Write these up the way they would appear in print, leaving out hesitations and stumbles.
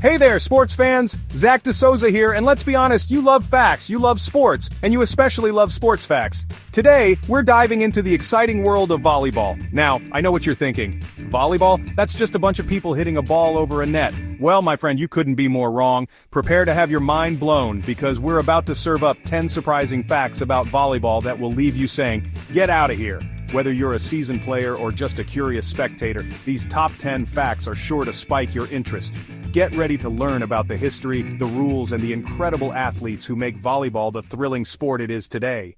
Hey there, sports fans! Zach DeSouza here, and let's be honest, you love facts, you love sports, and you especially love sports facts. Today, we're diving into the exciting world of volleyball. Now, I know what you're thinking. Volleyball? That's just a bunch of people hitting a ball over a net. Well, my friend, you couldn't be more wrong. Prepare to have your mind blown, because we're about to serve up 10 surprising facts about volleyball that will leave you saying, get out of here. Whether you're a seasoned player or just a curious spectator, these top 10 facts are sure to spike your interest. Get ready to learn about the history, the rules, and the incredible athletes who make volleyball the thrilling sport it is today.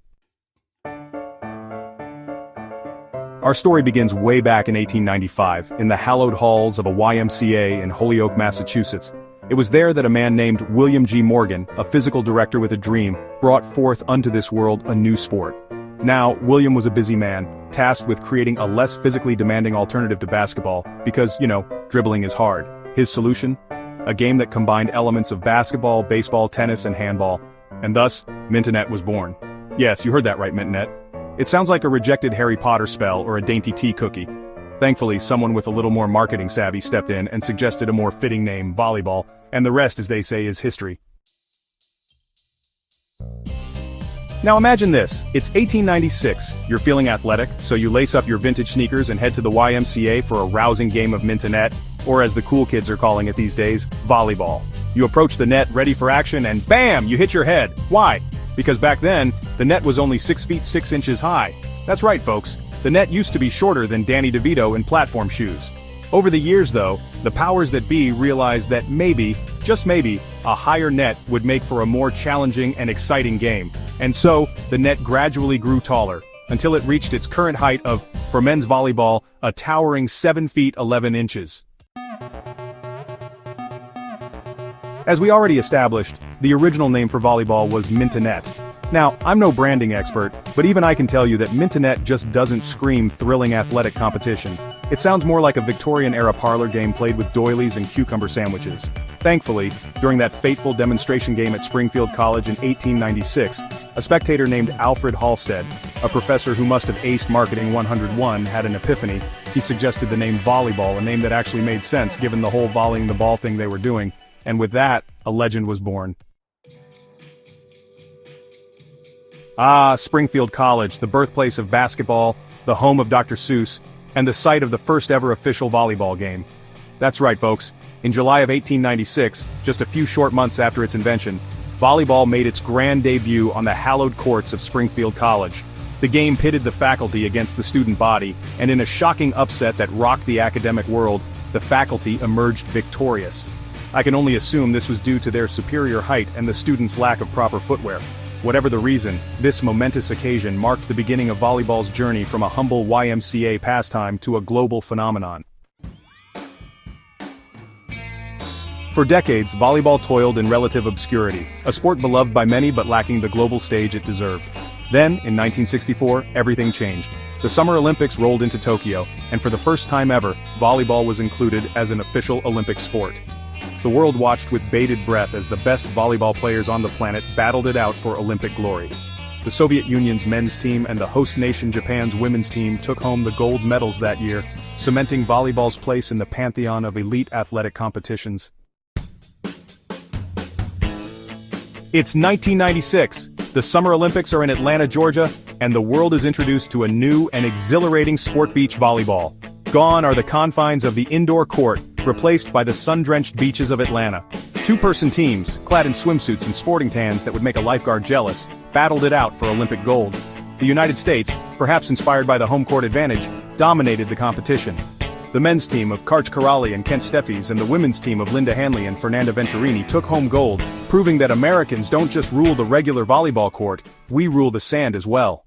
Our story begins way back in 1895, in the hallowed halls of a YMCA in Holyoke, Massachusetts. It was there that a man named William G. Morgan, a physical director with a dream, brought forth unto this world a new sport. Now, William was a busy man, tasked with creating a less physically demanding alternative to basketball, because, dribbling is hard. His solution? A game that combined elements of basketball, baseball, tennis, and handball. And thus, Mintonette was born. Yes, you heard that right, Mintonette. It sounds like a rejected Harry Potter spell or a dainty tea cookie. Thankfully, someone with a little more marketing savvy stepped in and suggested a more fitting name, volleyball, and the rest, as they say, is history. Now imagine this, it's 1896, you're feeling athletic, so you lace up your vintage sneakers and head to the YMCA for a rousing game of Mintonette, or as the cool kids are calling it these days, volleyball. You approach the net ready for action and bam, you hit your head. Why? Because back then, the net was only 6 feet 6 inches high. That's right folks, the net used to be shorter than Danny DeVito in platform shoes. Over the years though, the powers that be realized that maybe, just maybe, a higher net would make for a more challenging and exciting game. And so, the net gradually grew taller, until it reached its current height of, for men's volleyball, a towering 7 feet 11 inches. As we already established, the original name for volleyball was Mintonette. Now, I'm no branding expert, but even I can tell you that Mintonette just doesn't scream thrilling athletic competition. It sounds more like a Victorian-era parlor game played with doilies and cucumber sandwiches. Thankfully, during that fateful demonstration game at Springfield College in 1896, a spectator named Alfred Halstead, a professor who must have aced Marketing 101, had an epiphany. He suggested the name volleyball, a name that actually made sense given the whole volleying the ball thing they were doing, and with that, a legend was born. Ah, Springfield College, the birthplace of basketball, the home of Dr. Seuss, and the site of the first ever official volleyball game. That's right folks, in July of 1896, just a few short months after its invention, volleyball made its grand debut on the hallowed courts of Springfield College. The game pitted the faculty against the student body, and in a shocking upset that rocked the academic world, the faculty emerged victorious. I can only assume this was due to their superior height and the students' lack of proper footwear. Whatever the reason, this momentous occasion marked the beginning of volleyball's journey from a humble YMCA pastime to a global phenomenon. For decades, volleyball toiled in relative obscurity, a sport beloved by many but lacking the global stage it deserved. Then, in 1964, everything changed. The Summer Olympics rolled into Tokyo, and for the first time ever, volleyball was included as an official Olympic sport. The world watched with bated breath as the best volleyball players on the planet battled it out for Olympic glory. The Soviet Union's men's team and the host nation Japan's women's team took home the gold medals that year, cementing volleyball's place in the pantheon of elite athletic competitions. It's 1996, the Summer Olympics are in Atlanta, Georgia, and the world is introduced to a new and exhilarating sport: beach volleyball. Gone are the confines of the indoor court, replaced by the sun-drenched beaches of Atlanta. Two-person teams, clad in swimsuits and sporting tans that would make a lifeguard jealous, battled it out for Olympic gold. The United States, perhaps inspired by the home court advantage, dominated the competition. The men's team of Karch Karali and Kent Steffes and the women's team of Linda Hanley and Fernanda Venturini took home gold, proving that Americans don't just rule the regular volleyball court, we rule the sand as well.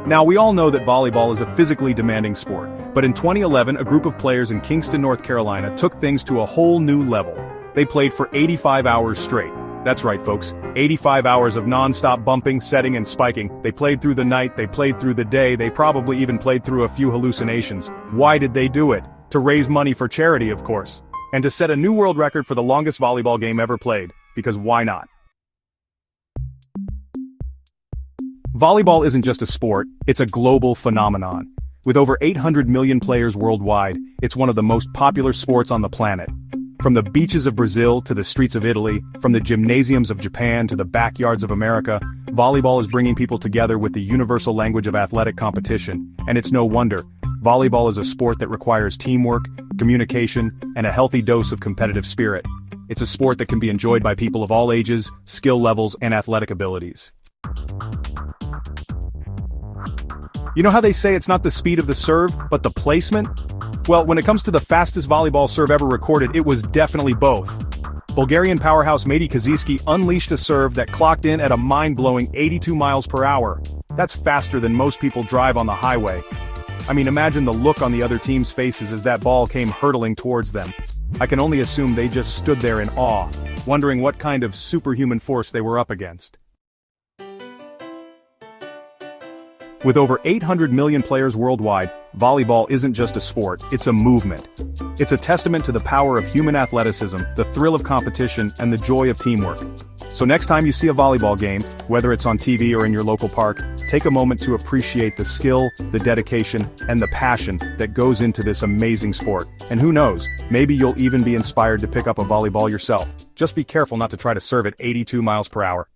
Now, we all know that volleyball is a physically demanding sport, but in 2011 a group of players in Kingston, North Carolina took things to a whole new level. They played for 85 hours straight. That's right folks, 85 hours of non-stop bumping, setting and spiking. They played through the night, they played through the day, they probably even played through a few hallucinations. Why did they do it? To raise money for charity, of course. And to set a new world record for the longest volleyball game ever played, because why not? Volleyball isn't just a sport, it's a global phenomenon. With over 800 million players worldwide, it's one of the most popular sports on the planet. From the beaches of Brazil to the streets of Italy, from the gymnasiums of Japan to the backyards of America, volleyball is bringing people together with the universal language of athletic competition, and it's no wonder. Volleyball is a sport that requires teamwork, communication, and a healthy dose of competitive spirit. It's a sport that can be enjoyed by people of all ages, skill levels, and athletic abilities. You know how they say it's not the speed of the serve, but the placement? Well, when it comes to the fastest volleyball serve ever recorded, it was definitely both. Bulgarian powerhouse Mate Kaziski unleashed a serve that clocked in at a mind-blowing 82 miles per hour. That's faster than most people drive on the highway. I mean, imagine the look on the other team's faces as that ball came hurtling towards them. I can only assume they just stood there in awe, wondering what kind of superhuman force they were up against. With over 800 million players worldwide, volleyball isn't just a sport, it's a movement. It's a testament to the power of human athleticism, the thrill of competition, and the joy of teamwork. So next time you see a volleyball game, whether it's on TV or in your local park, take a moment to appreciate the skill, the dedication, and the passion that goes into this amazing sport. And who knows, maybe you'll even be inspired to pick up a volleyball yourself. Just be careful not to try to serve at 82 miles per hour.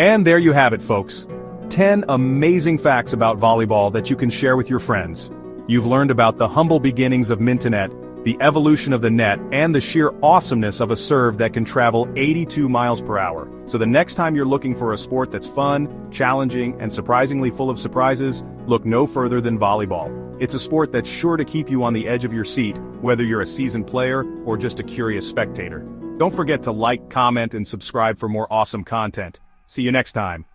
And there you have it, folks. 10 amazing facts about volleyball that you can share with your friends. You've learned about the humble beginnings of Mintonet, the evolution of the net, and the sheer awesomeness of a serve that can travel 82 miles per hour. So the next time you're looking for a sport that's fun, challenging, and surprisingly full of surprises, look no further than volleyball. It's a sport that's sure to keep you on the edge of your seat, whether you're a seasoned player or just a curious spectator. Don't forget to like, comment, and subscribe for more awesome content. See you next time.